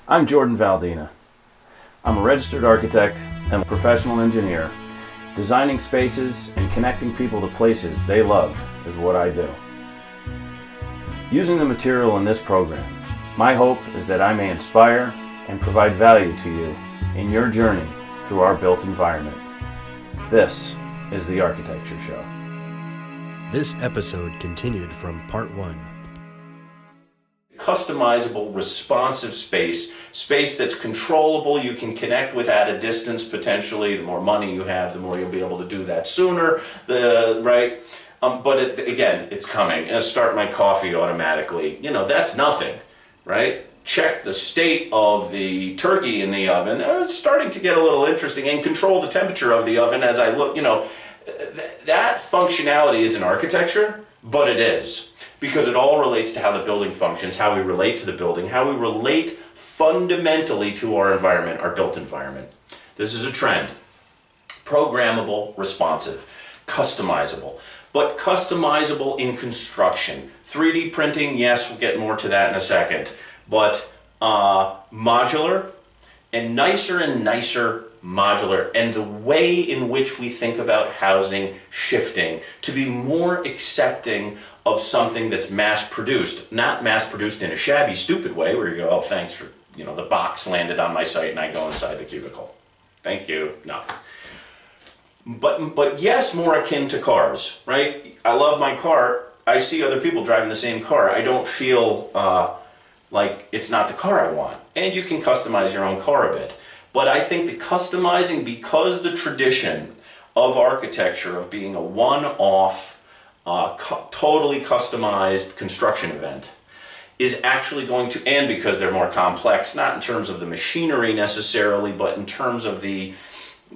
I'm Jordan Valdina. I'm a registered architect and a professional engineer. Designing spaces and connecting people to places they love is what I do. Using the material in this program, my hope is that I may inspire and provide value to you in your journey through our built environment. This is the Architecture Show. This episode continued from part 1. Customizable, responsive space that's controllable, you can connect with at a distance potentially. The more money you have, the more you'll be able to do that sooner, but again, it's coming. I start my coffee automatically. That's nothing, right? Check the state of the turkey in the oven. It's starting to get a little interesting, and control the temperature of the oven as I look. That functionality isn't architecture, but it is. Because it all relates to how the building functions, how we relate to the building, how we relate fundamentally to our environment, our built environment. This is a trend. Programmable, responsive, customizable. But customizable in construction. 3D printing, yes, we'll get more to that in a second. But modular, and nicer modular, and the way in which we think about housing shifting to be more accepting of something that's mass-produced, not mass-produced in a shabby, stupid way where you go, oh, thanks for, the box landed on my site and I go inside the cubicle. Thank you. No. But yes, more akin to cars, right? I love my car. I see other people driving the same car. I don't feel like it's not the car I want. And you can customize your own car a bit. But I think the customizing, because the tradition of architecture of being a one-off, totally customized construction event is actually going to, and because they're more complex, not in terms of the machinery necessarily, but in terms of the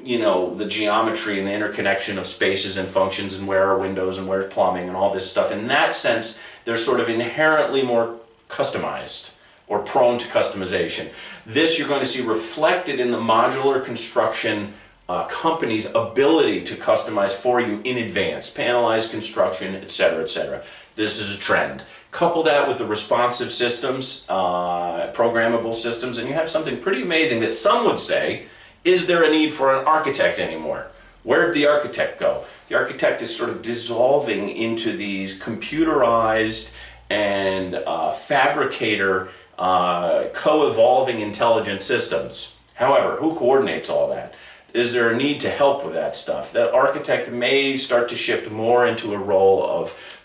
geometry and the interconnection of spaces and functions and where are windows and where's plumbing and all this stuff. In that sense, they're sort of inherently more customized or prone to customization. This you're going to see reflected in the modular construction company's ability to customize for you in advance, panelized construction, etc., etc. This is a trend. Couple that with the responsive systems, programmable systems, and you have something pretty amazing that some would say, is there a need for an architect anymore? Where did the architect go? The architect is sort of dissolving into these computerized and fabricator co-evolving intelligent systems. However, who coordinates all that? Is there a need to help with that stuff? The architect may start to shift more into a role of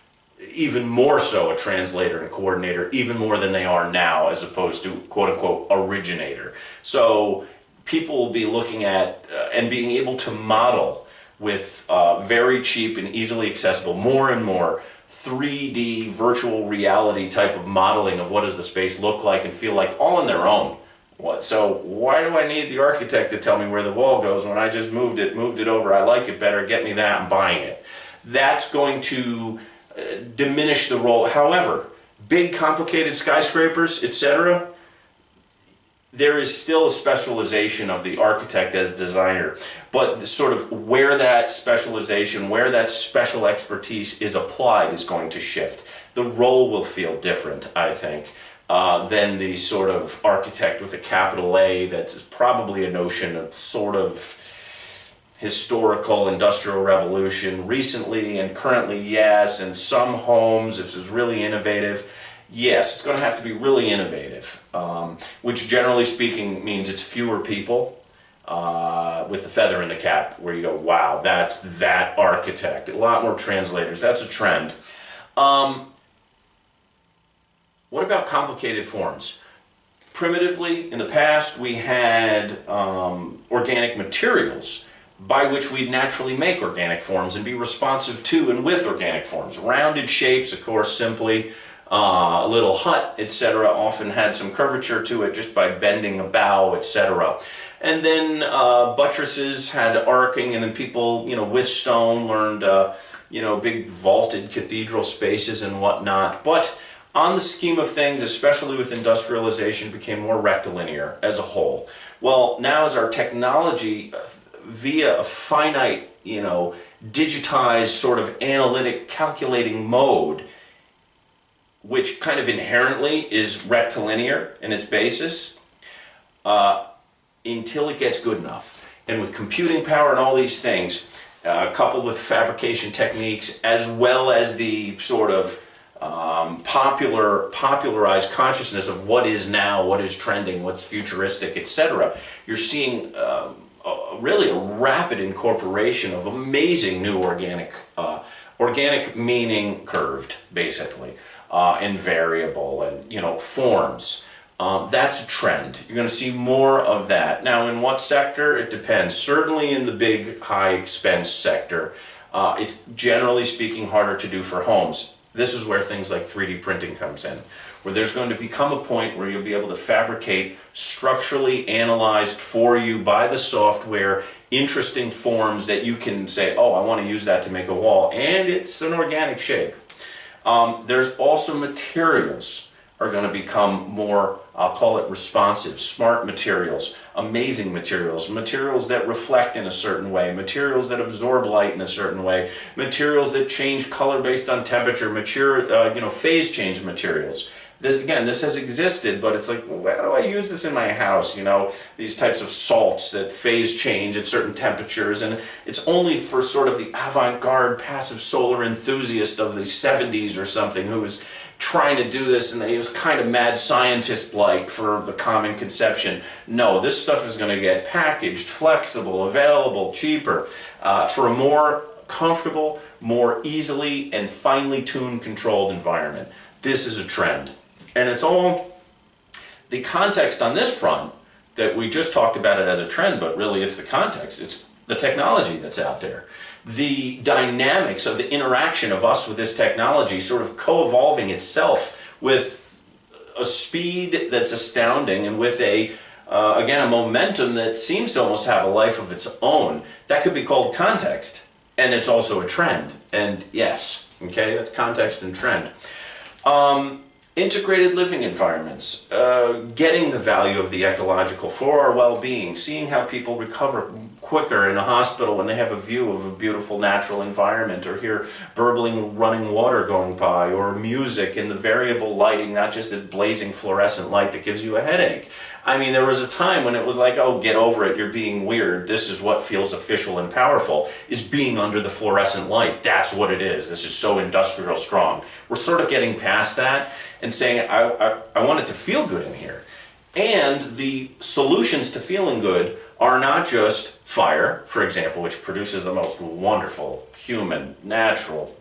even more so a translator and coordinator, even more than they are now, as opposed to quote-unquote originator. So people will be looking at and being able to model with very cheap and easily accessible, more and more 3D virtual reality type of modeling of what does the space look like and feel like, all on their own. So why do I need the architect to tell me where the wall goes when I just moved it over, I like it better, get me that, I'm buying it. That's going to diminish the role. However, big complicated skyscrapers, etc., there is still a specialization of the architect as designer, but sort of where that specialization, where that special expertise is applied is going to shift. The role will feel different, I think, than the sort of architect with a capital A that's probably a notion of sort of historical industrial revolution recently and currently, yes, and some homes, if it's really innovative, yes, it's going to have to be really innovative, which generally speaking means it's fewer people with the feather in the cap, where you go, wow, that's that architect. A lot more translators. That's a trend. What about complicated forms? Primitively, in the past, we had organic materials by which we'd naturally make organic forms and be responsive to and with organic forms. Rounded shapes, of course, simply. A little hut, etc., often had some curvature to it just by bending a bow, etc. And then buttresses had arcing, and then people, with stone learned, big vaulted cathedral spaces and whatnot. But on the scheme of things, especially with industrialization, became more rectilinear as a whole. Well, now as our technology, via a finite, digitized sort of analytic calculating mode, which kind of inherently is rectilinear in its basis, until it gets good enough. And with computing power and all these things, coupled with fabrication techniques, as well as the sort of popularized consciousness of what is now, what is trending, what's futuristic, etc., you're seeing really a rapid incorporation of amazing new organic meaning curved, basically, and variable, and forms. That's a trend. You're going to see more of that. Now, in what sector? It depends. Certainly in the big, high expense sector, it's generally speaking harder to do for homes. This is where things like 3D printing comes in, where there's going to become a point where you'll be able to fabricate structurally analyzed for you by the software interesting forms that you can say, oh, I want to use that to make a wall, and it's an organic shape. There's also materials are going to become more, I'll call it responsive, smart materials, amazing materials, materials that reflect in a certain way, materials that absorb light in a certain way, materials that change color based on temperature, phase change materials. This has existed, but it's like, well, how do I use this in my house? These types of salts that phase change at certain temperatures, and it's only for sort of the avant-garde passive solar enthusiast of the 70s or something who was trying to do this, and he was kind of mad scientist-like for the common conception. No, this stuff is going to get packaged, flexible, available, cheaper, for a more comfortable, more easily and finely tuned, controlled environment. This is a trend. And it's all the context on this front that we just talked about it as a trend, but really it's the context. It's the technology that's out there. The dynamics of the interaction of us with this technology sort of co-evolving itself with a speed that's astounding, and with a momentum that seems to almost have a life of its own. That could be called context, and it's also a trend. And yes, okay, that's context and trend. Integrated living environments, getting the value of the ecological for our well-being, seeing how people recover quicker in a hospital when they have a view of a beautiful natural environment, or hear burbling running water going by, or music in the variable lighting, not just this blazing fluorescent light that gives you a headache. I mean, there was a time when it was like, oh, get over it, you're being weird. This is what feels official and powerful, is being under the fluorescent light. That's what it is. This is so industrial strong. We're sort of getting past that and saying, I want it to feel good in here. And the solutions to feeling good are not just fire, for example, which produces the most wonderful, human, natural,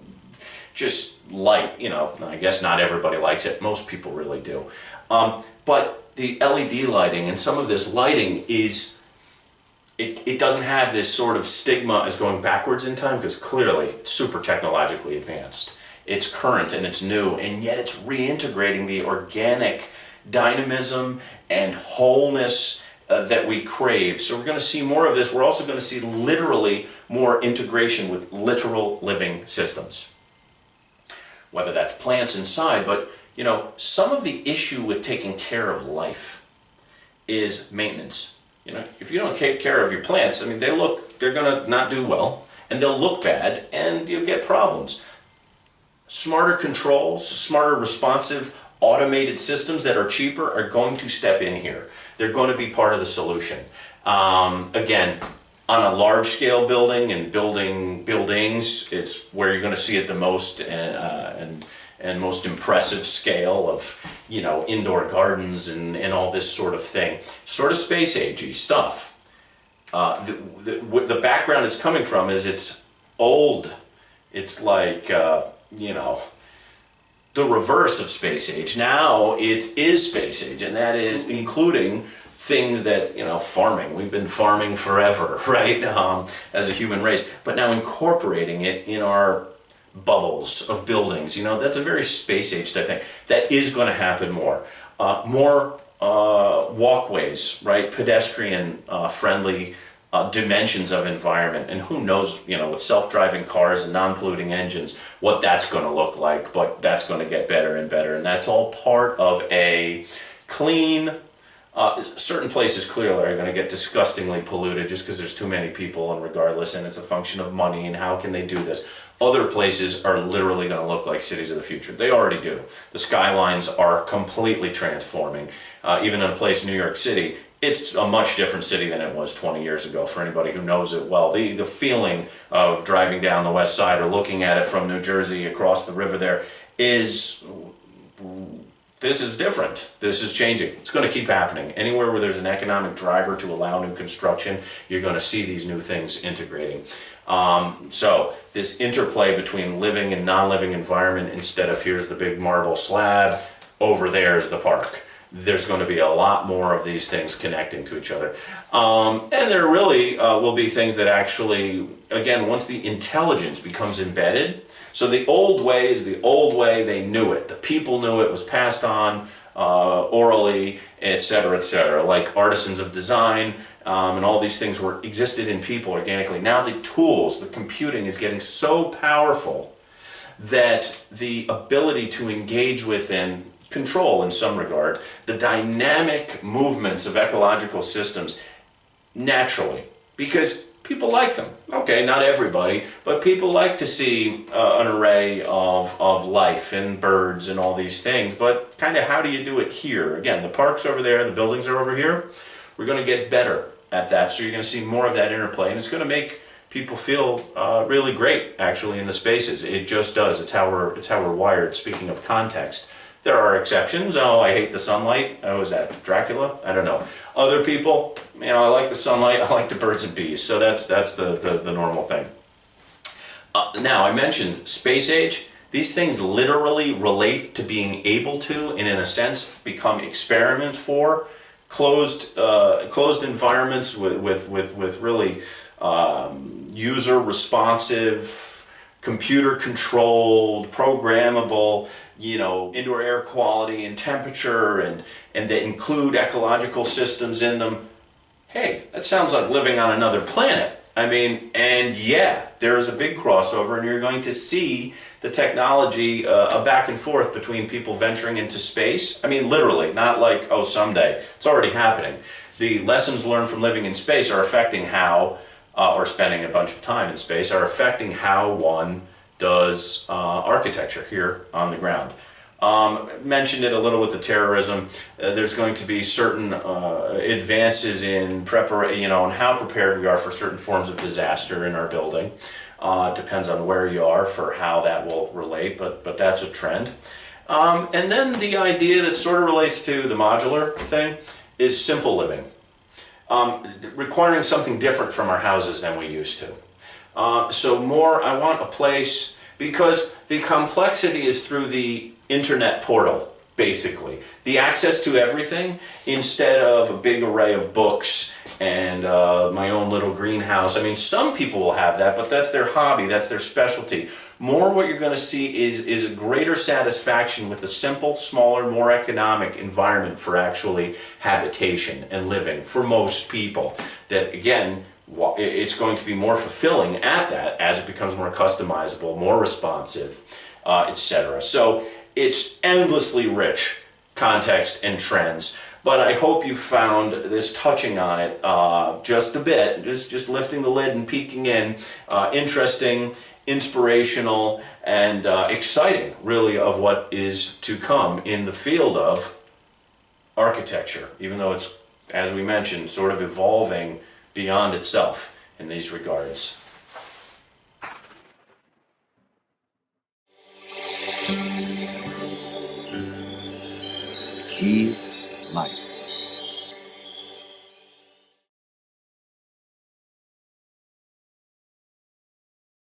just light. I guess not everybody likes it. Most people really do. But the LED lighting and some of this lighting is, it doesn't have this sort of stigma as going backwards in time, because clearly it's super technologically advanced. It's current and it's new, and yet it's reintegrating the organic dynamism and wholeness that we crave. So we're going to see more of this. We're also going to see literally more integration with literal living systems. Whether that's plants inside, but some of the issue with taking care of life is maintenance. If you don't take care of your plants, I mean, they're going to not do well, and they'll look bad, and you'll get problems. Smarter controls, smarter responsive automated systems that are cheaper are going to step in here. They're going to be part of the solution. Again, on a large scale building and buildings, it's where you're going to see it the most, and most impressive scale of, indoor gardens and all this sort of thing. Sort of space agey stuff. The background it's coming from is it's old. It's like, the reverse of space age. Now it is space age, and that is including things that, farming. We've been farming forever, right, as a human race, but now incorporating it in our bubbles of buildings. That's a very space age type thing. That is going to happen more. More walkways, right, pedestrian friendly dimensions of environment, and who knows, with self-driving cars and non-polluting engines, what that's going to look like, but that's going to get better and better, and that's all part of a clean, certain places clearly are going to get disgustingly polluted just because there's too many people, and regardless, and it's a function of money, and how can they do this? Other places are literally going to look like cities of the future. They already do. The skylines are completely transforming. Even in a place, New York City, it's a much different city than it was 20 years ago for anybody who knows it well. The feeling of driving down the west side or looking at it from New Jersey across the river there is, this is different. This is changing. It's going to keep happening. Anywhere where there's an economic driver to allow new construction, you're going to see these new things integrating. So this interplay between living and non-living environment, instead of here's the big marble slab, over there's the park. There's going to be a lot more of these things connecting to each other. And there really will be things that actually, again, once the intelligence becomes embedded, so the old way is the old way, they knew it. The people knew it was passed on orally, etc., like artisans of design, and all these things existed in people organically. Now the tools, the computing is getting so powerful that the ability to engage with and control, in some regard, the dynamic movements of ecological systems naturally, because people like them. Okay, not everybody, but people like to see an array of life and birds and all these things, but kind of how do you do it here? Again, the park's over there, the buildings are over here. We're going to get better at that, so you're going to see more of that interplay, and it's going to make people feel really great, actually, in the spaces. It just does. It's how we're wired. Speaking of context, there are exceptions. Oh, I hate the sunlight. Oh, is that Dracula? I don't know. Other people, I like the sunlight. I like the birds and bees. So that's the normal thing. Now, I mentioned space age. These things literally relate to being able to, and in a sense, become experiments for closed environments with really user responsive, computer controlled, programmable, indoor air quality and temperature, and that include ecological systems in them. Hey, that sounds like living on another planet. And yeah, there is a big crossover, and you're going to see the technology a back and forth between people venturing into space. Literally, not like, oh, someday. It's already happening. The lessons learned from living in space are affecting how, or spending a bunch of time in space, are affecting how one does architecture here on the ground. Mentioned it a little with the terrorism. There's going to be certain advances in preparation, and how prepared we are for certain forms of disaster in our building. Depends on where you are for how that will relate, but that's a trend. And then the idea that sort of relates to the modular thing is simple living, requiring something different from our houses than we used to. So more, I want a place, because the complexity is through the internet portal, basically. The access to everything, instead of a big array of books and my own little greenhouse. Some people will have that, but that's their hobby, that's their specialty. More what you're going to see is a greater satisfaction with a simple, smaller, more economic environment for actually habitation and living for most people. That, again, it's going to be more fulfilling at that as it becomes more customizable, more responsive, etc. So it's endlessly rich context and trends, but I hope you found this touching on it just a bit, just lifting the lid and peeking in, interesting, inspirational, and exciting, really, of what is to come in the field of architecture, even though it's, as we mentioned, sort of evolving beyond itself in these regards. Key Life.